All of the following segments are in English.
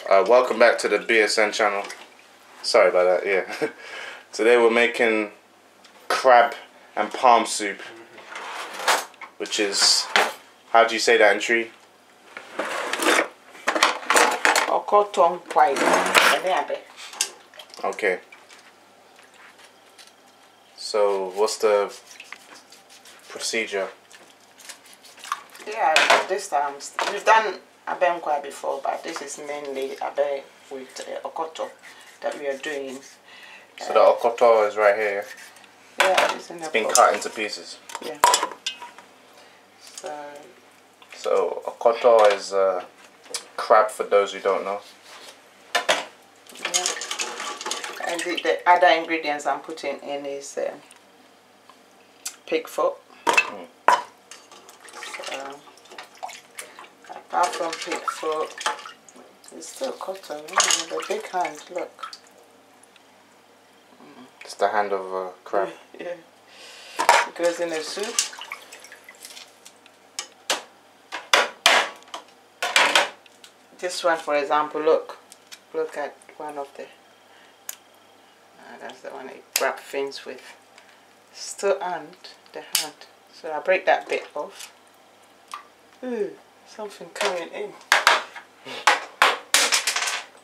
Welcome back to the BSN channel. Sorry about that, yeah. Today we're making crab and palm soup, which is, how do you say that in Tree? Ɔkɔtɔ white. Okay. So what's the procedure? Yeah, this time we've done Abɛnkwan before, but this is mainly Abɛ with Ɔkɔtɔ that we are doing. So the Ɔkɔtɔ is right here. Yeah, it's been cut into pieces. Yeah. So Ɔkɔtɔ is crab for those who don't know. Yeah. And the other ingredients I'm putting in is pig foot. Apart from pig foot, it's still cotton. The big hand, look. It's the hand of a crab. Yeah. It goes in the soup. This one, for example, look at one of the. That's the one I grab things with. Still and the hand. So I break that bit off. Ooh, something coming in.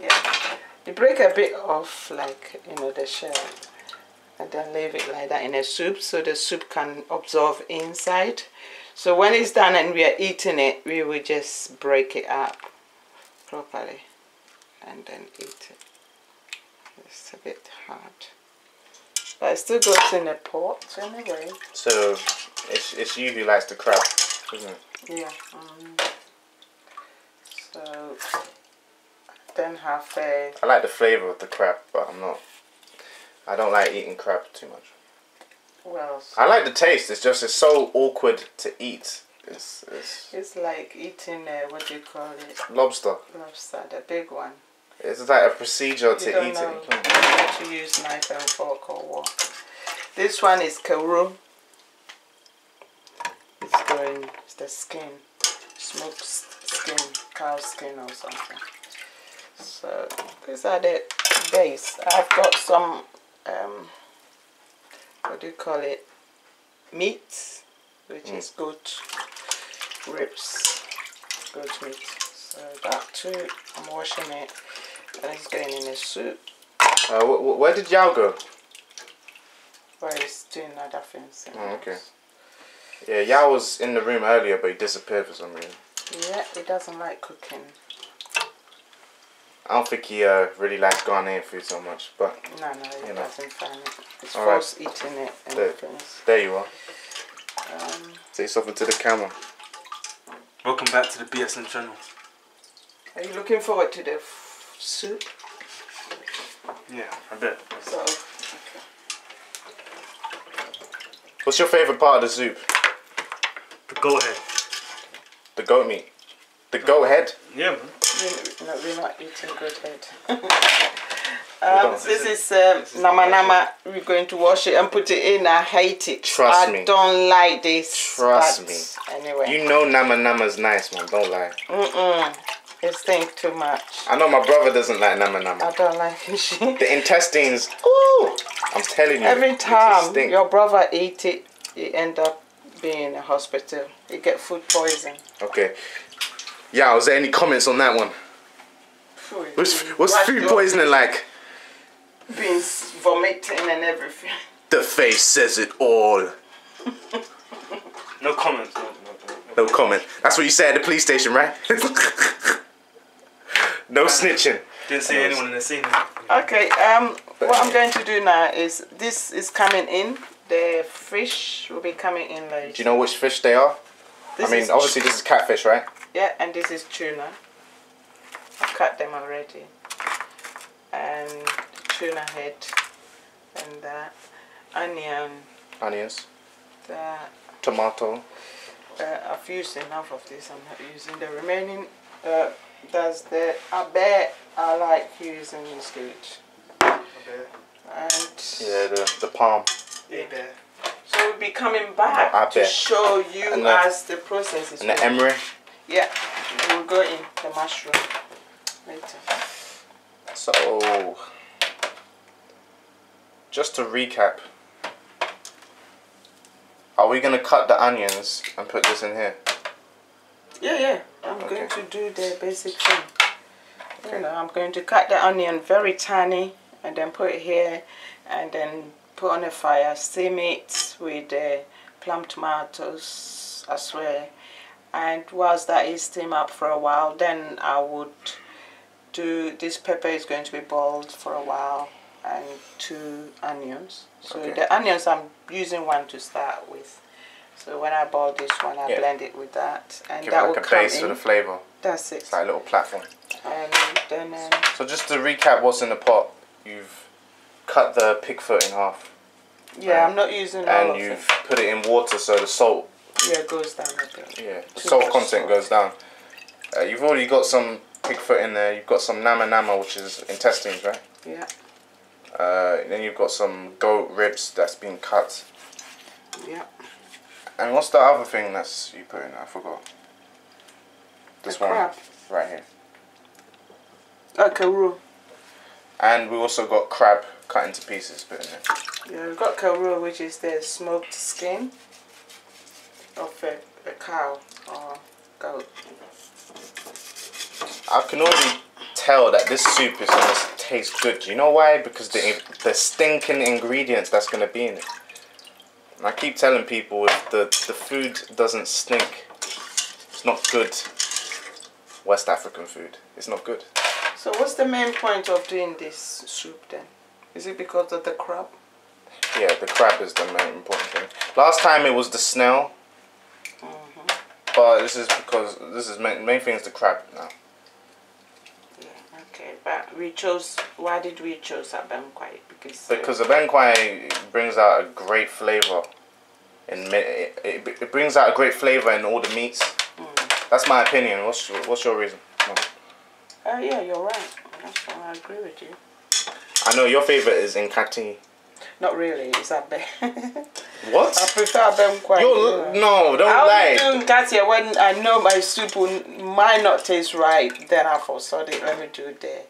Yeah, you break a bit off, like the shell, and then leave it like that in a soup, so the soup can absorb inside. So when it's done and we are eating it, we will just break it up properly and then eat it. It's a bit hard, but it still goes in a pot anyway. So it's you who likes the crab, isn't it? Yeah. So then have I like the flavour of the crab, but I don't like eating crab too much. Well, I like the taste. It's so awkward to eat. It's like eating what do you call it? Lobster. Lobster, the big one. It's like a procedure to eat it. You have to use knife and fork or what. This one is Cameroun. It's the skin, smoked skin, cow skin or something. So these are the base. I've got some what do you call it? Meat, which is goat ribs, goat meat. So that too, I'm washing it, and it's going in a soup. Where did Yao go? Well, he's doing other things. Oh, okay. Yeah, Yao was in the room earlier, but he disappeared for some reason. Yeah, he doesn't like cooking. I don't think he really likes Ghanaian food so much, but no, he doesn't find it. He's forced eating it and things. There you are. Say something to the camera. Welcome back to the BSN channel. Are you looking forward to the soup? Yeah, I bet. So, okay. What's your favourite part of the soup? The goat head. The goat meat? The goat head? Yeah, man. We're not eating goat head. This is nama nama. We're going to wash it and put it in. I hate it. Trust me. I don't like this. Trust me. Anyway. You know nama nama's nice, man. Don't lie. It stinks too much. I know my brother doesn't like nama nama. I don't like it. The intestines. Ooh! I'm telling you. Every time your brother eat it, he end up being in a hospital. He get food poison. Okay. Yeah, was there any comments on that one? What's food poisoning like? Being vomiting and everything. The face says it all. No comments. No comment. That's what you said at the police station, right? No snitching. Didn't see anyone in the scene. Okay, what I'm going to do now is, this is coming in. The fish will be coming in later. Do you know which fish they are? Obviously this is catfish, right? Yeah, and this is tuna. I've cut them already. And tuna head. And that. Onions. That. Tomato. I've used enough of this. I'm not using the remaining. That's the Abẹ I like using is good. And yeah, the palm. Yeah. So we'll be coming back to show you as the process is going. And the emery? Yeah, we'll go in the mushroom later. So, just to recap, are we going to cut the onions and put this in here? Yeah. I'm going to do the basic thing. Okay. You know, I'm going to cut the onion very tiny and then put it here and then put on a fire, steam it with the plum tomatoes as well. And whilst that is steam up for a while, then I would do, this pepper is going to be boiled for a while, and 2 onions. So the onions, I'm using 1 to start with. So when I boil this one, I blend it with that, and give that it will like a come base in. for the flavour. That's it. It's like a little platform. And then so just to recap what's in the pot, you've cut the pig foot in half. Yeah, I'm not using all and of you've it. put it in water so the salt goes down a bit. Yeah, the salt content goes down. You've already got some pig foot in there. You've got some nama, which is intestines, right? Yeah. Then you've got some goat ribs that's been cut. Yeah. And what's the other thing that's you put in there? I forgot. This one crab. right here. Cameroun. And we also got crab cut into pieces put in there. Yeah, we've got Cameroun, which is the smoked skin of a cow or goat. I can already tell that this soup is going to taste good. You know why? Because the stinking ingredients that's going to be in it. And I keep telling people if the food doesn't stink, it's not good West African food. It's not good. So what's the main point of doing this soup then? Is it because of the crab? Yeah, the crab is the main important thing. Last time it was the snail. But this is because main thing is the crab now. Yeah, okay. But we chose, why did we choose Abɛnkwan? Because Abɛnkwan brings out a great flavour. It brings out a great flavour in all the meats. That's my opinion. What's your reason? Yeah, you're right. That's why I agree with you. I know your favourite is Nkati. Not really. It's Abe. What? I prefer Abɛnkwan. No, don't lie. I'll do Nkati when I know my soup might not taste right. Then I forethought it. Let me do it there.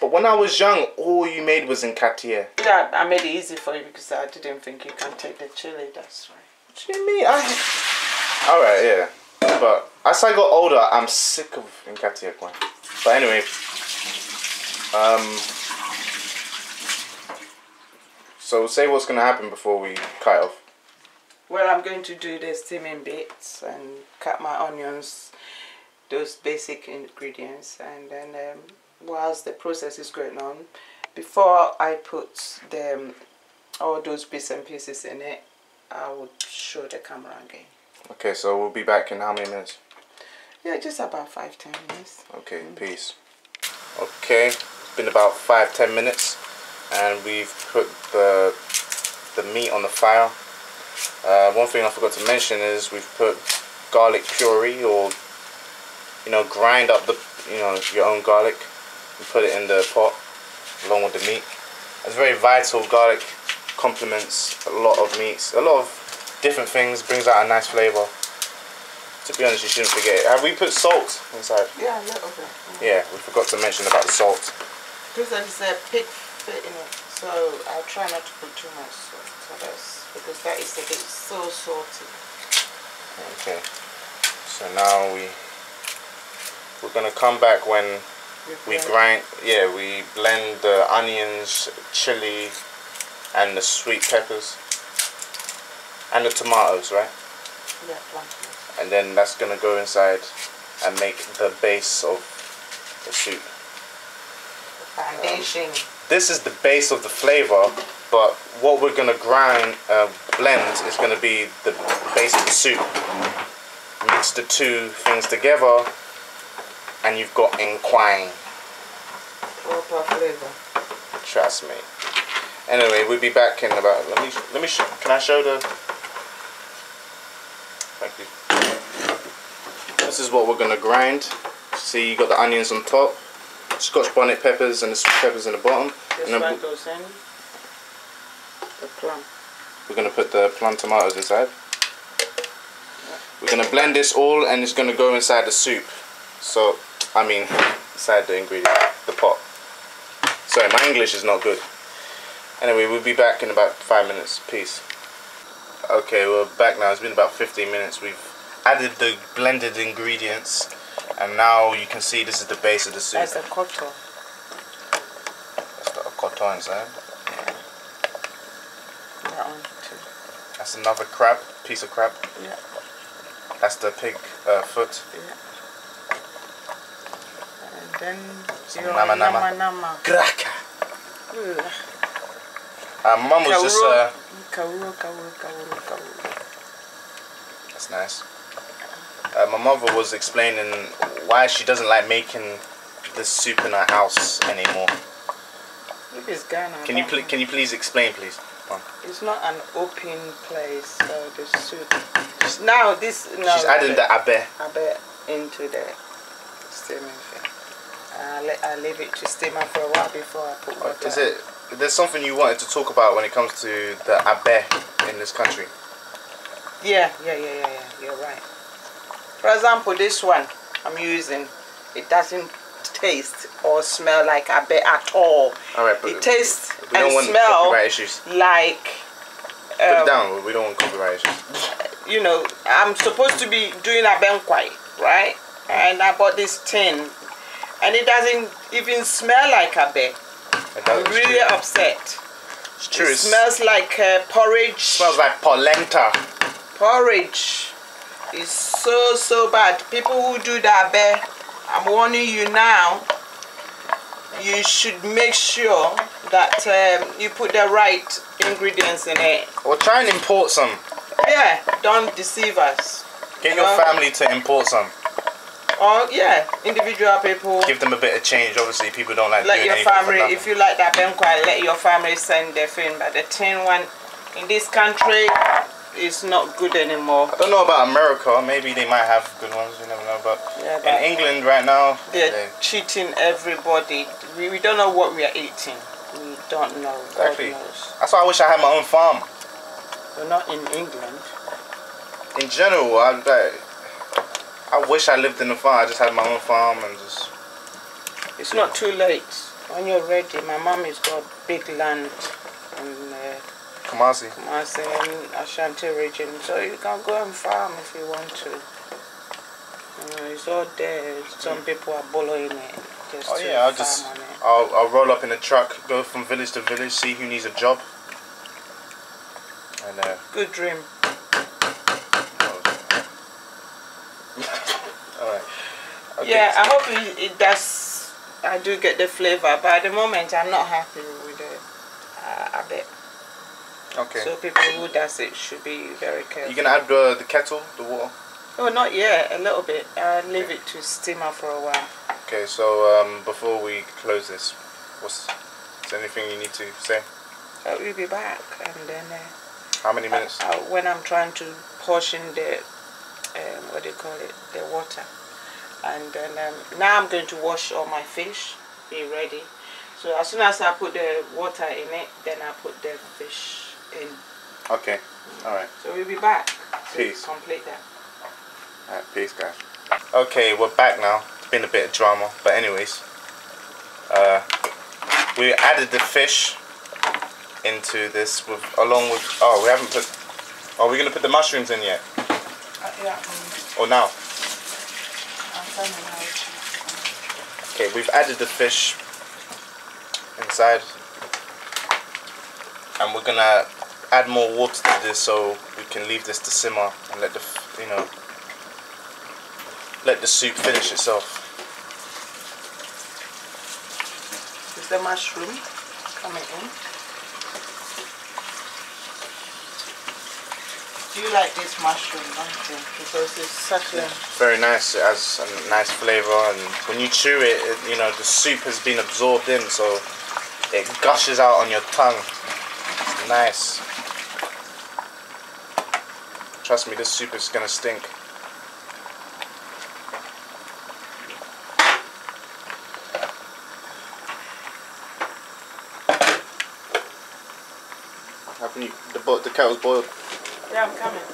But when I was young, all you made was Nkati. Yeah, I made it easy for you because I didn't think you can take the chili. That's right. What do you mean? Alright, yeah. But as I got older, I'm sick of Nkati. But anyway, so say what's going to happen before we cut it off. Well, I'm going to do the steaming bits and cut my onions, those basic ingredients, and then whilst the process is going on, before I put all those bits and pieces in it, I would show the camera again. Okay, so we'll be back in how many minutes? Yeah, just about 5-10 minutes. Okay, peace. Okay, it's been about 5-10 minutes, and we've put the meat on the fire. One thing I forgot to mention is we've put garlic puree, or grind up your own garlic and put it in the pot along with the meat. It's very vital. Garlic complements a lot of meats, a lot of different things, brings out a nice flavour. To be honest, you shouldn't forget it. Have we put salt inside? Yeah, a little bit. Yeah, we forgot to mention about the salt. Because there's a pig foot in it, so I'll try not to put too much salt. Because that is a bit so salty. Okay. So now we're gonna come back when we blend the onions, chili, and the sweet peppers, and the tomatoes, right? Yeah, plantain. And then that's gonna go inside and make the base of the soup. The foundation. This is the base of the flavor, but what we're gonna blend is gonna be the base of the soup. Mix the two things together, and you've got Nkwan. Proper flavor. Trust me. Anyway, we'll be back in about. Let me. Can I show the? Thank you. This is what we're gonna grind. See, you got the onions on top, Scotch bonnet peppers, and the sweet peppers in the bottom. This and one goes in. The plum. We're gonna put the plum tomatoes inside. We're gonna blend this all, and it's gonna go inside the soup. So, inside the ingredient, the pot. Sorry, my English is not good. Anyway, we'll be back in about 5 minutes. Peace. Okay, we're back now. It's been about 15 minutes. We've added the blended ingredients, and now you can see this is the base of the soup. That's Ɔkɔtɔ. That's the Ɔkɔtɔ inside. That one too. That's another crab, piece of crab. Yeah. That's the pig foot. Yeah. And then Some your nama. nama. Graka. Ugh. Mum was just Kauro. that's nice. My mother was explaining why she doesn't like making this soup in her house anymore. Look, it's Ghana. Can you please explain, please? Mom. It's not an open place, so the soup. Now this. No, She's adding the abe. into the steaming thing. I leave it to simmer for a while before I put water. There's something you wanted to talk about when it comes to the abe in this country? Yeah. You're right. For example, this one I'm using, it doesn't taste or smell like abe at all. Alright, but it tastes we don't and want smell copyright issues. like. Put it down. We don't want copyright issues. You know, I'm supposed to be doing Abɛnkwan, right? And I bought this tin, and it doesn't even smell like abe. I'm really upset. It's true. It smells like porridge. Smells like polenta. Porridge is so bad. People who do that abe, I'm warning you now. You should make sure that you put the right ingredients in it. Or try and import some. Yeah, don't deceive us. Get your family to import some. Or yeah, individual people. Give them a bit of change. Obviously, people don't like Let doing your anything for family, nothing. if you like that Abɛnkwan, let your family send their thing. But the tin one in this country is not good anymore. I don't know about America. Maybe they might have good ones. You never know. But in England right now, they're cheating everybody. We don't know what we are eating. We don't know. Exactly. God knows. That's why I wish I had my own farm. We're not in England. In general, I wish I lived in a farm. I just had my own farm and just. It's not too late. When you're ready, my mom has got big land in Kumasi and Asante region, so you can go and farm if you want to. It's all there. Some people are borrowing it. I'll roll up in a truck, go from village to village, see who needs a job. And good dream. Alright. Okay. Yeah, I hope it does. I do get the flavor, but at the moment I'm not happy with the abe. Okay. So people who does it should be very careful. You can add the kettle, the water? Oh, not yet. A little bit. I'll leave it to simmer for a while. Okay, so before we close this, is there anything you need to say? We'll be back, and then. How many minutes? When I'm trying to portion the what do you call it, the water, and then now I'm going to wash all my fish, be ready. So as soon as I put the water in it, then I put the fish in. Okay, alright. So we'll be back. Peace. To complete that. Alright, peace guys. Okay, we're back now. It's been a bit of drama, but anyways, we added the fish into this along with. Oh, we haven't put. Are we gonna put the mushrooms in yet? Yeah. Or now? I'm telling you now. Okay, we've added the fish inside, and we're gonna add more water to this so we can leave this to simmer and let the let the soup finish itself. Is the mushroom coming in? Do you like this mushroom, don't you? Because it's such a... Very nice. It has a nice flavour, and when you chew it, the soup has been absorbed in, so it gushes out on your tongue. It's nice. Trust me, this soup is gonna stink. The kettle's boiled. Yeah, I'm coming.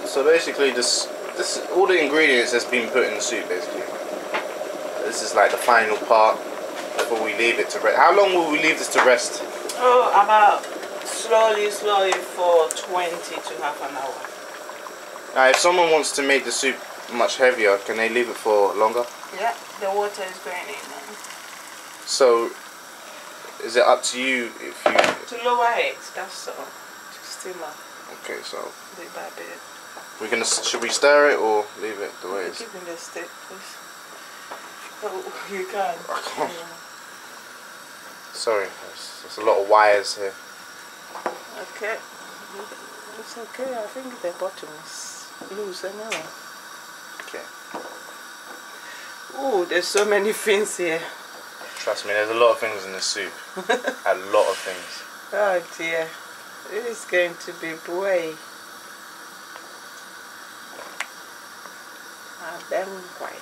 So basically, this this all the ingredients that's been put in the soup basically. This is like the final part before we leave it to rest. How long will we leave this to rest? Oh, about slowly for 20 to half an hour. Now, if someone wants to make the soup much heavier, can they leave it for longer? Yeah, the water is going in now. So, is it up to you if you... To lower it, that's all. To simmer. Okay, so... Bit by bit. We're gonna... Should we stir it or leave it the way it is? Keep in the stick, please. Oh, you can. I can't. Sorry, there's a lot of wires here. Okay. It's okay, I think the bottom is loose anyway. Okay. Oh, there's so many things here. Trust me, there's a lot of things in the soup. A lot of things. Oh dear. It is going to be boy. Abɛnkwan.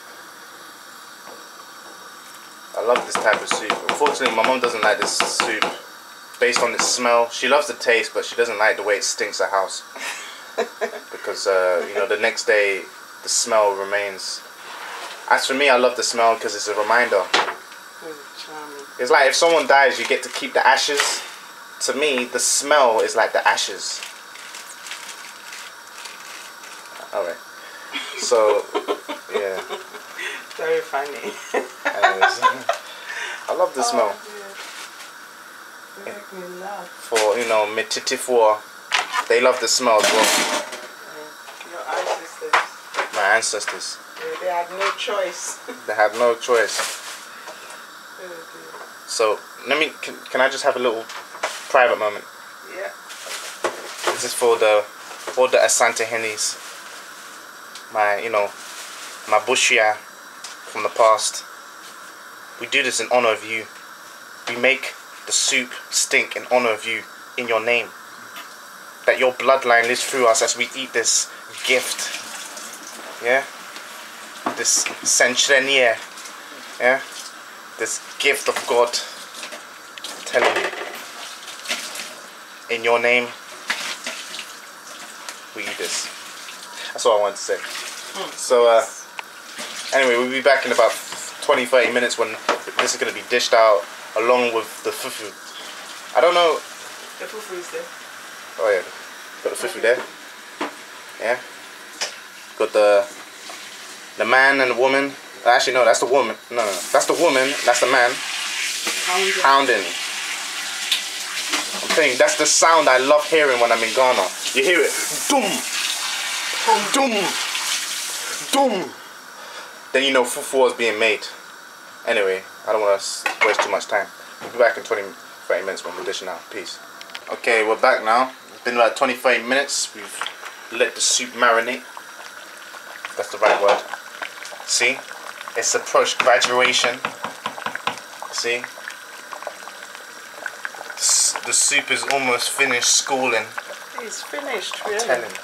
I love this type of soup. Unfortunately, my mom doesn't like this soup based on its smell. She loves the taste, but she doesn't like the way it stinks the house. Because, you know, the next day, the smell remains. As for me, I love the smell because it's a reminder. It's like if someone dies, you get to keep the ashes. To me, the smell is like the ashes. Alright. So, yeah. Very funny. I love the smell. Yeah. Make me laugh. For, you know, Fufuo, they love the smell as well. Your ancestors. My ancestors. They had no choice. They had no choice. So, can I just have a little private moment? Yeah. This is for all the Asante hennies. My, you know, my bushia from the past. We do this in honor of you. We make the soup stink in honor of you, in your name. That your bloodline lives through us as we eat this gift. Yeah? This senchrenye. Yeah? This gift of God. I'm telling you. In your name, we eat this. That's all I wanted to say. So, anyway, we'll be back in about 20-30 minutes when this is going to be dished out along with the fufu. I don't know. The fufu is there. Oh yeah, got the fufu there. Yeah. Got the man and the woman. Actually no, that's the woman. No, that's the woman. That's the man. Pounding. I'm telling you, that's the sound I love hearing when I'm in Ghana. You hear it, dum, dum, dum. Then you know fufu is being made. Anyway, I don't want to waste too much time. We'll be back in 20-30 minutes when we're dishing out. Peace. Okay, we're back now. It's been like 20-30 minutes. We've let the soup marinate. That's the right word. See? It's approached graduation. See? The soup is almost finished schooling. It's finished, I'm really. telling you.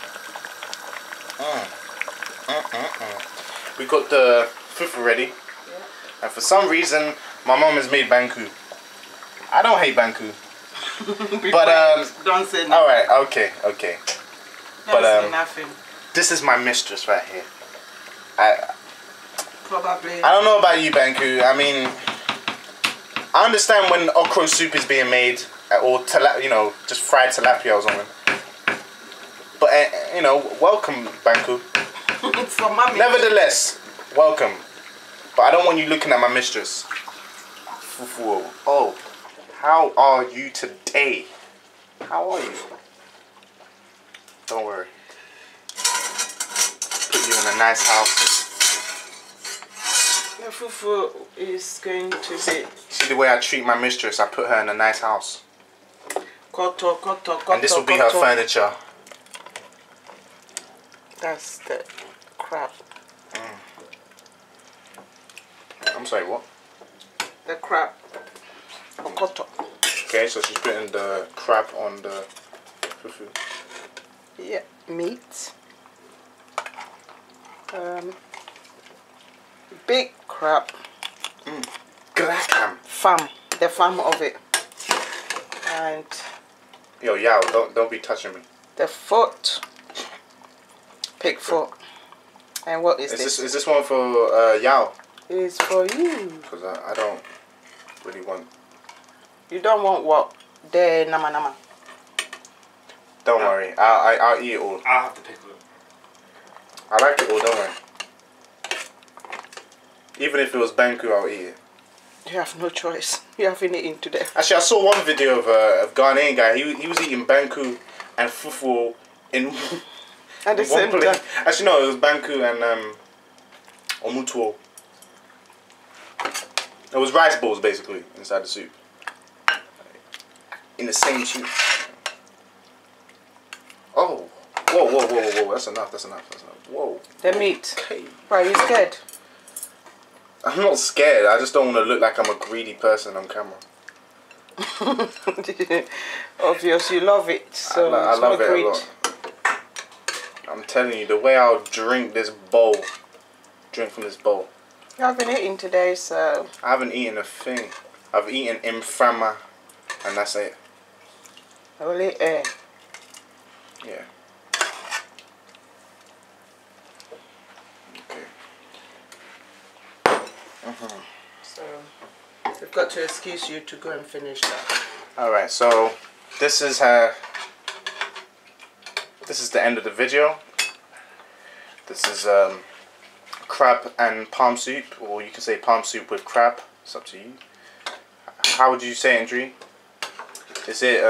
We got the fufu ready. Yeah. And for some reason, my mom has made banku. I don't hate banku. But don't say nothing. alright, okay. Don't say nothing. This is my mistress right here. Probably. I don't know about you, banku. I mean, I understand when okra soup is being made, or you know, just fried tilapia or something. But you know, welcome, banku. For mommy. Nevertheless, welcome. But I don't want you looking at my mistress. Fufuo. Oh, how are you today? How are you? Don't worry. Put you in a nice house. The fufu is going to be. See the way I treat my mistress, I put her in a nice house. Ɔkɔtɔ. And this will be her furniture. That's the crab. I'm sorry, what? The crab. Ɔkɔtɔ. Okay, so she's putting the crab on the fufu. Yeah, meat. Big crab. Graham. The farm of it. And Yo, don't be touching me. the foot. Pig foot. And what is this? Is this one for Yao? It's for you. Because I don't really want. You don't want what? The nama. Don't worry, I'll eat it all. I'll have to pick it. I like it all, don't worry. Even if it was banku, I'll eat it. You have no choice. You haven't eaten today. Actually, I saw one video of a Ghanaian guy. He was eating banku and fufu in At the one same plate. time. Actually, no, it was banku and omutuo. It was rice balls basically inside the soup. In the same soup. Oh, whoa! That's enough. Whoa. The meat. Okay. Why are you scared? I'm not scared. I just don't want to look like I'm a greedy person on camera. Obviously, you love it. So I love it a lot. I'm telling you, the way I'll drink from this bowl. You haven't eaten today, so. I haven't eaten a thing. I've eaten inframa, and that's it. Only air. Yeah. Okay. So we've got to excuse you to go and finish that. Alright, so this is the end of the video. This is crab and palm soup, or you can say palm soup with crab. It's up to you. How would you say it, Andrew? Is it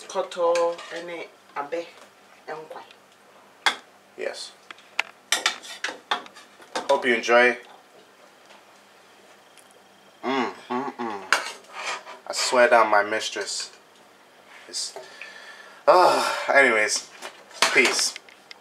Ɔkɔtɔ and Abɛnkwan. Yes. Hope you enjoy. I swear down my mistress. Anyways, peace.